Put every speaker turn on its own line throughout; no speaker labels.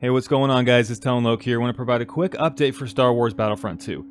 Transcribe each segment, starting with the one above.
Hey, what's going on, guys? It's Loke here. I want to provide a quick update for Star Wars Battlefront II.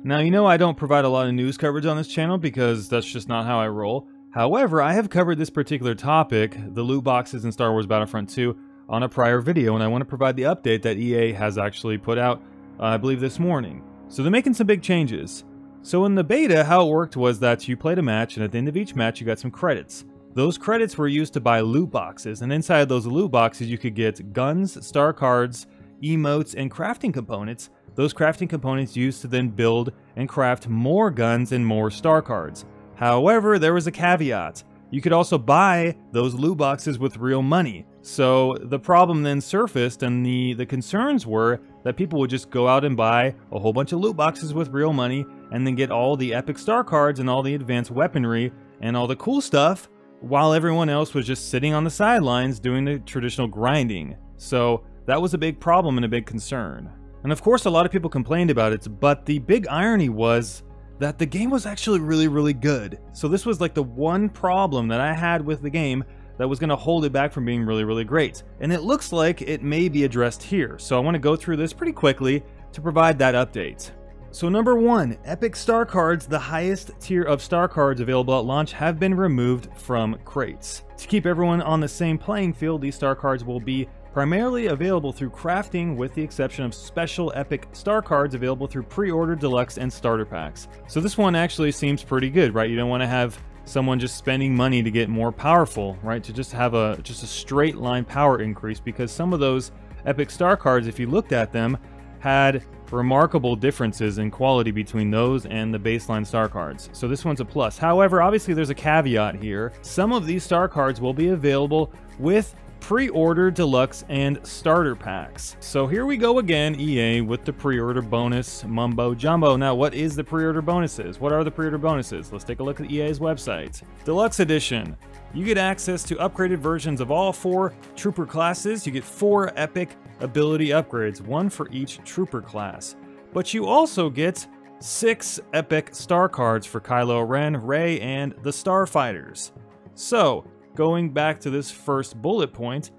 Now, you know I don't provide a lot of news coverage on this channel because that's just not how I roll. However, I have covered this particular topic, the loot boxes in Star Wars Battlefront II, on a prior video, and I want to provide the update that EA has actually put out, I believe this morning. So they're making some big changes. So in the beta, how it worked was that you played a match, and at the end of each match, you got some credits. Those credits were used to buy loot boxes, and inside those loot boxes you could get guns, star cards, emotes, and crafting components. Those crafting components used to then build and craft more guns and more star cards. However, there was a caveat. You could also buy those loot boxes with real money. So the problem then surfaced, and the concerns were that people would just go out and buy a whole bunch of loot boxes with real money and then get all the epic star cards and all the advanced weaponry and all the cool stuff, while everyone else was just sitting on the sidelines doing the traditional grinding. So that was a big problem and a big concern. And of course a lot of people complained about it, but the big irony was that the game was actually really good. So this was like the one problem that I had with the game that was going to hold it back from being really great. And it looks like it may be addressed here. So I want to go through this pretty quickly to provide that update. So number 1, epic star cards, the highest tier of star cards available at launch, have been removed from crates. To keep everyone on the same playing field, these star cards will be primarily available through crafting, with the exception of special epic star cards available through pre-order, deluxe, and starter packs. So this one actually seems pretty good, right? You don't want to have someone just spending money to get more powerful, right? To just have a straight line power increase, because some of those epic star cards, if you looked at them, had remarkable differences in quality between those and the baseline star cards. So this one's a plus. However, obviously there's a caveat here. Some of these star cards will be available with pre-order, deluxe, and starter packs. So here we go again, EA, with the pre-order bonus mumbo jumbo. Now, what is the pre-order bonuses? What are the pre-order bonuses? Let's take a look at EA's website. Deluxe Edition. You get access to upgraded versions of all 4 trooper classes. You get 4 epic ability upgrades, 1 for each trooper class. But you also get 6 epic star cards for Kylo Ren, Rey, and the Starfighters. So, going back to this first bullet point,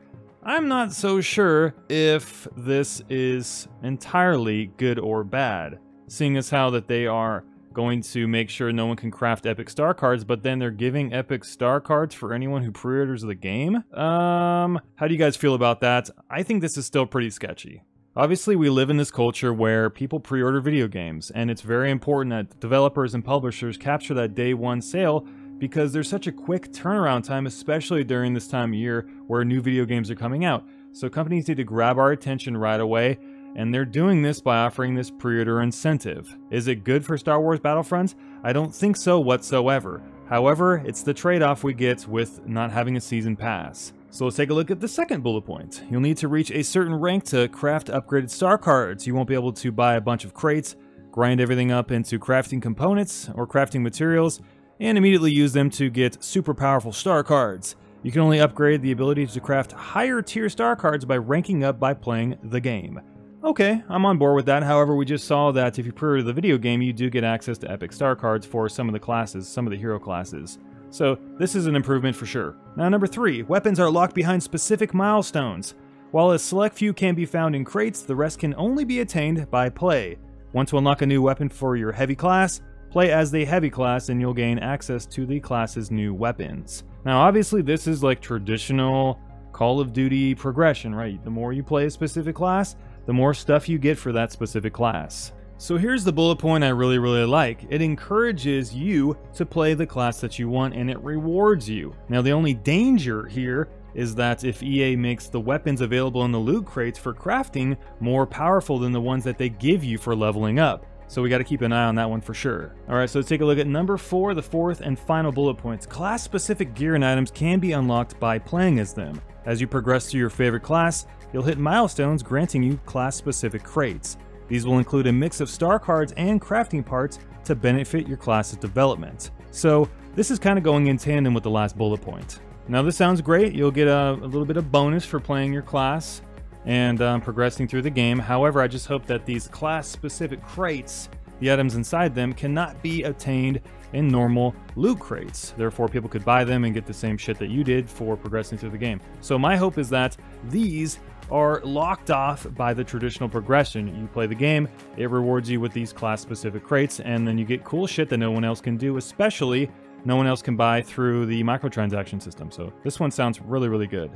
I'm not so sure if this is entirely good or bad, seeing as how that they are going to make sure no one can craft epic star cards, but then they're giving epic star cards for anyone who pre-orders the game? How do you guys feel about that? I think this is still pretty sketchy. Obviously, we live in this culture where people pre-order video games, and it's very important that developers and publishers capture that day one sale, because there's such a quick turnaround time, especially during this time of year where new video games are coming out. So companies need to grab our attention right away, and they're doing this by offering this pre-order incentive. Is it good for Star Wars Battlefront? I don't think so whatsoever. However, it's the trade-off we get with not having a season pass. So let's take a look at the second bullet point. You'll need to reach a certain rank to craft upgraded star cards. You won't be able to buy a bunch of crates, grind everything up into crafting components or crafting materials, and immediately use them to get super powerful star cards. You can only upgrade the ability to craft higher tier star cards by ranking up by playing the game. Okay, I'm on board with that. However, we just saw that if you pre-order the video game, you do get access to epic star cards for some of the classes, some of the hero classes. So this is an improvement for sure. Now, number 3, weapons are locked behind specific milestones. While a select few can be found in crates, the rest can only be attained by play. Want to unlock a new weapon for your heavy class? Play as the heavy class and you'll gain access to the class's new weapons. Now, obviously this is like traditional Call of Duty progression, right? The more you play a specific class, the more stuff you get for that specific class. So here's the bullet point I really like. It encourages you to play the class that you want, and it rewards you. Now, the only danger here is that if EA makes the weapons available in the loot crates for crafting more powerful than the ones that they give you for leveling up. So we got to keep an eye on that one for sure. Alright, so let's take a look at number 4, the fourth and final bullet points. Class-specific gear and items can be unlocked by playing as them. As you progress through your favorite class, you'll hit milestones granting you class-specific crates. These will include a mix of star cards and crafting parts to benefit your class's development. So this is kind of going in tandem with the last bullet point. Now this sounds great. You'll get a little bit of bonus for playing your class and progressing through the game. However, I just hope that these class-specific crates, the items inside them, cannot be obtained in normal loot crates. Therefore, people could buy them and get the same shit that you did for progressing through the game. So my hope is that these are locked off by the traditional progression. You play the game, it rewards you with these class-specific crates, and then you get cool shit that no one else can do, especially no one else can buy through the microtransaction system. So this one sounds really, really good.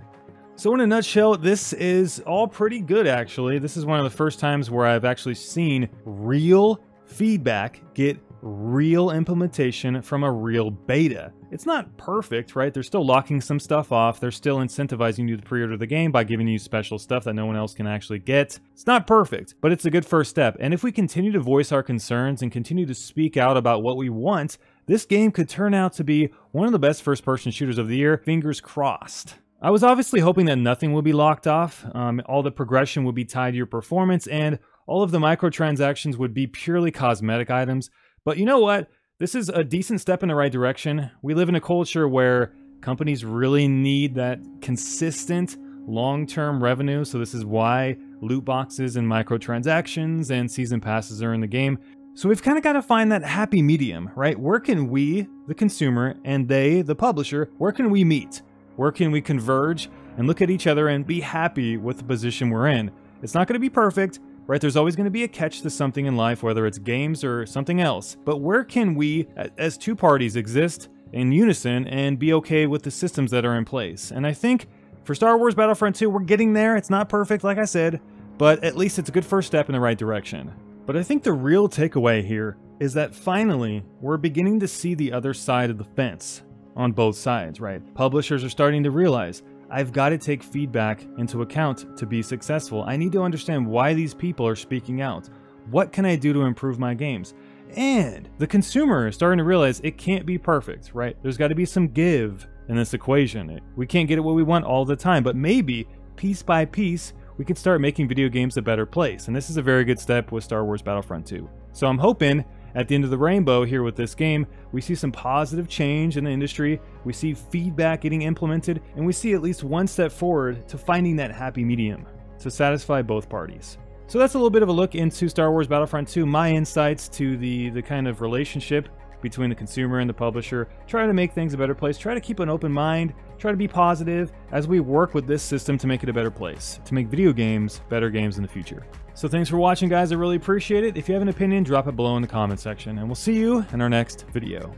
So in a nutshell, this is all pretty good, actually. This is one of the first times where I've actually seen real feedback get real implementation from a real beta. It's not perfect, right? They're still locking some stuff off. They're still incentivizing you to pre-order the game by giving you special stuff that no one else can actually get. It's not perfect, but it's a good first step. And if we continue to voice our concerns and continue to speak out about what we want, this game could turn out to be one of the best first-person shooters of the year. Fingers crossed. I was obviously hoping that nothing would be locked off. All the progression would be tied to your performance, and all of the microtransactions would be purely cosmetic items. But you know what? This is a decent step in the right direction. We live in a culture where companies really need that consistent long-term revenue, so this is why loot boxes and microtransactions and season passes are in the game. So we've kind of got to find that happy medium, right? Where can we, the consumer, and they, the publisher, where can we meet? Where can we converge and look at each other and be happy with the position we're in? It's not going to be perfect, right? There's always going to be a catch to something in life, whether it's games or something else. But where can we, as two parties, exist in unison and be okay with the systems that are in place? And I think for Star Wars Battlefront II, we're getting there. It's not perfect, like I said, but at least it's a good first step in the right direction. But I think the real takeaway here is that finally, we're beginning to see the other side of the fence on both sides, right? Publishers are starting to realize, I've got to take feedback into account to be successful. I need to understand why these people are speaking out. What can I do to improve my games? And the consumer is starting to realize it can't be perfect, right? There's got to be some give in this equation. We can't get it what we want all the time, but maybe piece by piece, we could start making video games a better place. And this is a very good step with Star Wars Battlefront II. So I'm hoping at the end of the rainbow here with this game, we see some positive change in the industry, we see feedback getting implemented, and we see at least one step forward to finding that happy medium to satisfy both parties. So that's a little bit of a look into Star Wars Battlefront II, my insights to the kind of relationship between the consumer and the publisher, try to make things a better place, try to keep an open mind, try to be positive as we work with this system to make it a better place, to make video games better games in the future. So thanks for watching, guys. I really appreciate it. If you have an opinion, drop it below in the comment section, and we'll see you in our next video.